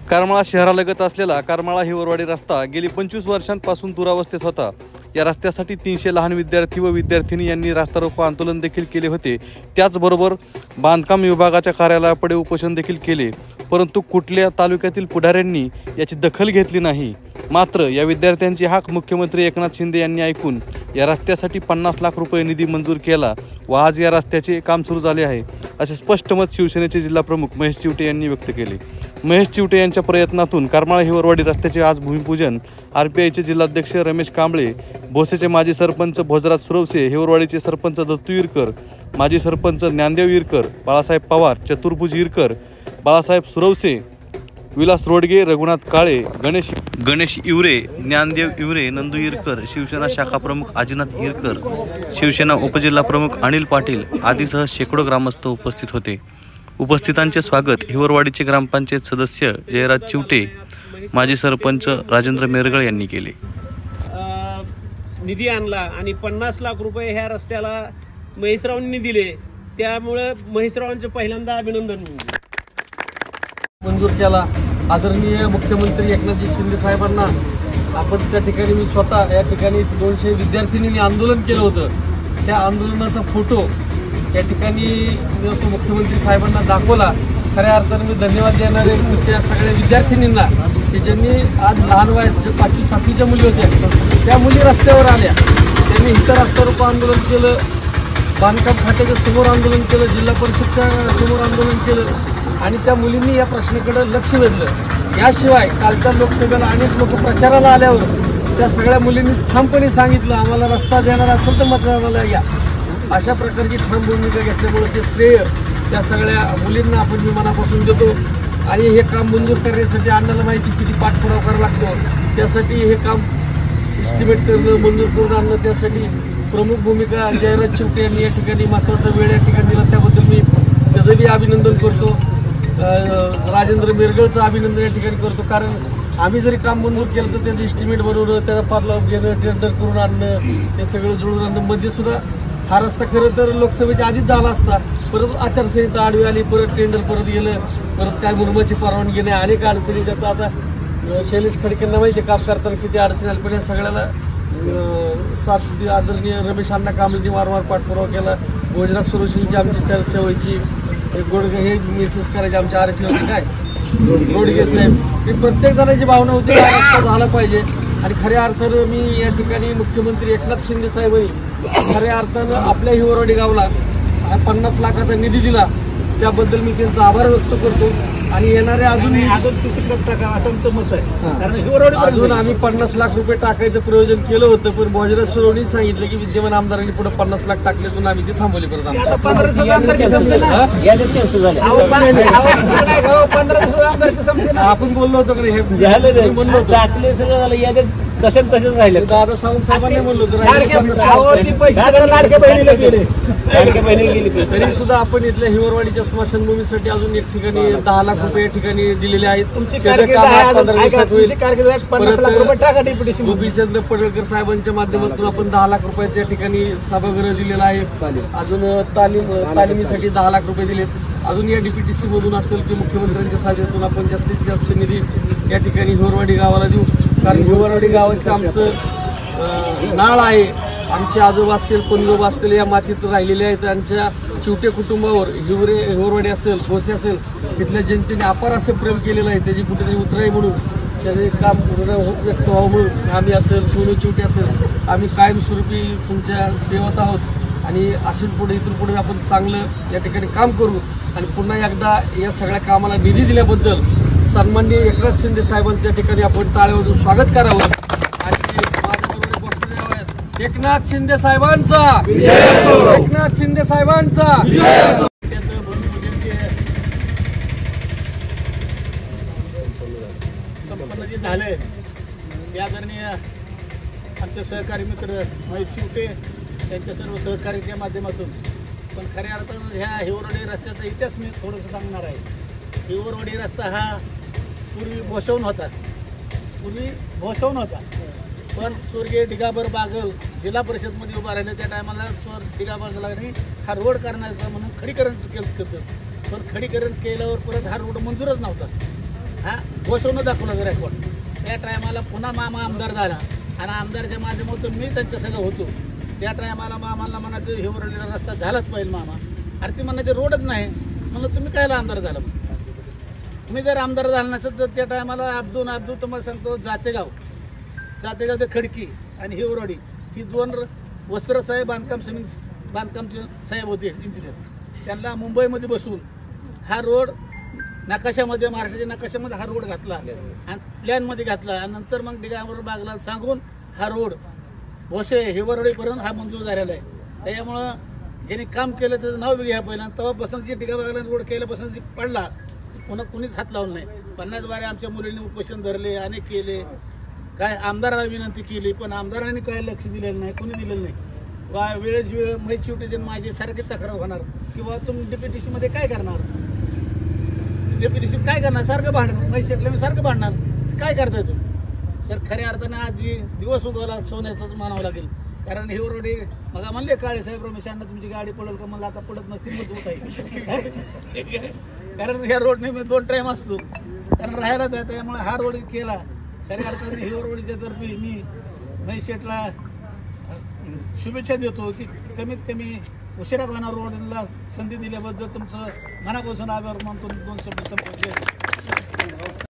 करमाळा शहरालगत असलेला करमाळा हिवरवाडी रस्ता गेली 25 वर्षांपासून दुरावस्थेत होता। या रस्त्यासाठी 300 लहान विद्यार्थी व विद्यार्थिनी यांनी रास्ता रोको आंदोलन देखील केले होते। त्याचबरोबर बांधकाम विभागाच्या कार्यालयापुढे उपोषण देखील केले, परंतु कुठल्या तालुक्यातील पुढाऱ्यांनी याची दखल घेतली नाही। मात्र या विद्यार्थ्यांची हाक मुख्यमंत्री एकनाथ शिंदे यांनी ऐकून या रस्त्यासाठी 50 लाख रुपये निधी मंजूर केला व आज या रस्त्याचे काम सुरू झाले आहे, असे स्पष्ट मत शिवसेनेचे जिल्हा प्रमुख महेश चिवटे यांनी व्यक्त केले। महेश चिवटे यांच्या प्रयत्नातून करमाळा हिवरवाडी रस्त्याचे आज भूमिपूजन आरपीआयचे जिल्हाध्यक्ष रमेश कांबळे, भोसेचे माजी सरपंच भोजराज सुरवसे, हिवरवाडीचे सरपंच दत्तू इरकर, माजी सरपंच ज्ञानदेव इरकर, बाळासाहेब पवार, चतुर्भुज इरकर, बाळासाहेब सुरवसे, विलास रोडगे, रघुनाथ काळे, गणेश इवरे, ज्ञानदेव इवरे, नंदू इरकर, शिवसेना शाखा प्रमुख आजीनाथ इरकर, शिवसेना उपजिल्हा प्रमुख अनिल पाटील आदीसह शेकडो ग्रामस्थ उपस्थित होते। उपस्थितांचे स्वागत हिवरवाडीचे ग्रामपंचायत सदस्य जयराज चिवटे, माजी सरपंच राजेंद्र मेरगळ यांनी केले। निधी आणला आणि 50 लाख रुपये ह्या रस्त्याला महेशरावांनी दिले, त्यामुळे महेशरावांचे पहिल्यांदा अभिनंदन मंजूर केला। आदरणीय मुख्यमंत्री एकनाथजी शिंदे साहेबांना आपण त्या ठिकाणी मी स्वतः या ठिकाणी 200 विद्यार्थिनींनी आंदोलन केलं होतं, त्या आंदोलनाचा फोटो या ठिकाणी तो मुख्यमंत्री साहेबांना दाखवला। खऱ्या अर्थाने मी धन्यवाद देणारे त्या सगळ्या विद्यार्थिनींना की ज्यांनी आज लहान वयात जे 5वी 7वीच्या मुली होत्या त्या मुली रस्त्यावर आल्या, त्यांनी इथं रस्ता रोको आंदोलन केलं, बांधकाम खात्याच्या समोर आंदोलन केलं, जिल्हा परिषदच्या समोर आंदोलन केलं आणि त्या मुलींनी या प्रश्नाकडे लक्ष वेधलं। याशिवाय कालच्या लोकसभेला अनेक लोक प्रचाराला आल्यावर त्या सगळ्या मुलींनी ठामपणे सांगितलं आम्हाला रस्ता देणार असेल तर मतदानाला या। अशा प्रकारची ठाम भूमिका घेतल्यामुळे ते श्रेय त्या सगळ्या मुलींना आपण मी मनापासून देतो। आणि हे काम मंजूर करण्यासाठी अण्णाला माहिती किती पाठपुरावा करावा लागतो, त्यासाठी हे काम एस्टिमेट करणं, मंजूर करून आणणं, त्यासाठी प्रमुख भूमिका जयराज चिवटे यांनी या ठिकाणी महत्त्वाचा वेळ या ठिकाणी दिला, त्याबद्दल मी त्याचंही अभिनंदन करतो। राजेंद्र मेरगळचं अभिनंदन या ठिकाणी करतो, कारण आम्ही जरी काम मंजूर केलं तर त्याचं एस्टिमेट बनवणं, त्याचा पाठलाग घेणं, टेंडर करून आणणं, ते सगळं जुळून आणणं, मध्ये सुद्धा हा रस्ता खरं तर लोकसभेच्या आधीच झाला असता, परत आचारसंहिता आडवी आली, परत टेंडर परत गेलं, परत काय मुरमाची परवानगी नाही, अनेक अडचणी त्याचा आता शैलेश खडकेंना माहिती काम करताना किती अडचणी आली, पण या सगळ्याला साथ आदरणीय रमेश अण्णा कांबळेंनी वारंवार पाठपुरावा केला। भोजराज सुरवसेंची आमची चर्चा व्हायची, गोडगे हे मेसेज करायचे आमच्या आरटी होते काय रोडगे साहेब, ही प्रत्येक जणांची भावना होती हा रस्ता झाला पाहिजे। आणि खऱ्या अर्थानं मी या ठिकाणी मुख्यमंत्री एकनाथ शिंदे साहेबांनी खऱ्या अर्थानं आपल्या हिवरवाडी गावला 50 लाखाचा निधी दिला, त्याबद्दल मी त्यांचा आभार व्यक्त करतो। आणि येणाऱ्या अजून टाका असं आमचं मत आहे, कारण अजून आम्ही 50 लाख रुपये टाकायचं प्रयोजन केलं होतं, पण भोजराज सुरवणी सांगितलं की विद्यमान आमदारांनी पुढे 50 लाख टाकले, म्हणून आम्ही ते थांबवले। परत आपण बोललो होतो का हे म्हणलो टाकले सगळं झालं, याच्यात तसेच राहिले। दादा सावंत साहेबांनी म्हणलो तरी सुद्धा आपण इथल्या हिवरवाडीच्या स्मशानभूमीसाठी अजून एक ठिकाणी 10 लाख रुपये या ठिकाणी दिलेले आहेत। गोपीचंद्र पडळकर साहेबांच्या माध्यमातून आपण 10 लाख रुपयाच्या ठिकाणी सभागृह दिलेलं आहे। अजून तालिमीसाठी 10 लाख रुपये दिलेत। अजून या डीपीटीसी मधून असेल की मुख्यमंत्र्यांच्या साहाय्यातून आपण जास्तीत जास्त निधी या ठिकाणी हिवरवाडी गावाला देऊ, कारण हिवरवाडी गावाचं आमचं नाळ आहे, आमचे आजोबा असतील, पणजोबा असतील या मातीत राहिलेले आहेत। त्यांच्या चिवटे कुटुंबावर हिवरवाडी असेल, भोसे असेल, तिथल्या जनतेने अपार असं प्रेम केलेलं आहे, त्याची कुठेतरी उतराई म्हणून त्याचे काम व्यक्त व्हावं म्हणून आम्ही असेल, सोनू चिवटे असेल, आम्ही कायमस्वरूपी तुमच्या सेवत आहोत आणि असून पुढे इथून पुढे आपण चांगलं या ठिकाणी काम करू। आणि पुन्हा एकदा या सगळ्या कामाला निधी दिल्याबद्दल सन्माननीय एकनाथ शिंदे साहेबांच्या ठिकाणी आपण टाळ्यावाजून स्वागत करावं। आणि माझ्याबरोबर बसलेले आहेत एकनाथ शिंदे साहेबांचा, एकनाथ शिंदे साहेबांचा संपन्न जे झाले ते आदरणीय आमचे सहकारी मित्र महेश चिवटे त्यांच्या सर्व सहकार्याच्या माध्यमातून। पण खऱ्या अर्थानं ह्या हिवरवाडी रस्त्याचा इतिहास मी थोडंसं सांगणार आहे। हिवरवाडी रस्ता हा पूर्वी भोसवून होता, पण स्वर्गीय दिगाबर बागल जिल्हा परिषदमध्ये उभा राहिले त्या टायमाला दिगाबर बागलांनी हा रोड करण्याचा म्हणून खडीकरण केलं होतं, पण खडीकरण केल्यावर परत हा रोड मंजूरच नव्हता हा बसवून दाखवलं रेकॉर्ड. त्या टायमाला पुन्हा मामा आमदार झाला आणि आमदारच्या माध्यमातून मी त्यांच्या सगळं होतो. त्या टायमाला मामाला म्हणायचं हिवरवडीला रस्ता झालाच पाहिजे मामा. अरे ती म्हणायचे रोडच नाही. म्हणलं तुम्ही कायला आमदार झाला? मी जर आमदार झाला नसेल तर त्या टायमाला अब्दू तुम्हाला सांगतो जातेगाव ते खडकी आणि हिवरवाडी ही 2 वस्त्रसाहेब बांधकामचे साहेब होते इंजिनियर. त्यांना मुंबईमध्ये बसून हा रोड नकाशामध्ये महाराष्ट्राच्या नकाशामध्ये हा रोड घातला आणि प्लॅनमध्ये घातला आणि नंतर मग डिगांबर बागला सांगून हा रोड भोसे हिवरवाडीपर्यंत हा मंजूर झालेला आहे. त्याच्यामुळं ज्यांनी काम केलं त्याचं नाव बी घ्या पहिला. तेव्हापासून जी डिगाबागला रोड केल्यापासून जी पडला पुन्हा कुणीच हात लावून नाही. 50 बारे आमच्या मुलींनी उपोषण धरले, अनेक केले, काय आमदाराला विनंती केली, पण आमदारांनी काय लक्ष दिलेलं नाही, कोणी दिलेलं नाही. वेळेस वेळ मैत शेवटी माझी सारखी तक्रार होणार किंवा तुम्ही डेप्युटेशनमध्ये काय करणार, डेप्युटेशन काय करणार, सारखं भांडणार, मैत शेटला मी सारखं भांडणार, काय करताय तुम्ही? तर खऱ्या अर्थाने आज दिवस उगवला सोन्याचंच म्हणावं लागेल. कारण हिवरवडी मला म्हणले काळे साहेब रमेशांना तुमची गाडी पडेल का? मला आता पडत नसती मजबूत आहे. कारण ह्या रोडने मी 2 टाइम असतो कारण राहायलाच आहे. त्यामुळे हा रोड केला. खऱ्या अर्थाने हिवरवडीच्या तर्फे मी मैत शेटला शुभेच्छा देतो की कमीत कमी उशिराखाना रोडला संधी दिल्याबद्दल तुमचं मनापासून आभार मानतो. 2 शब्द संपर्क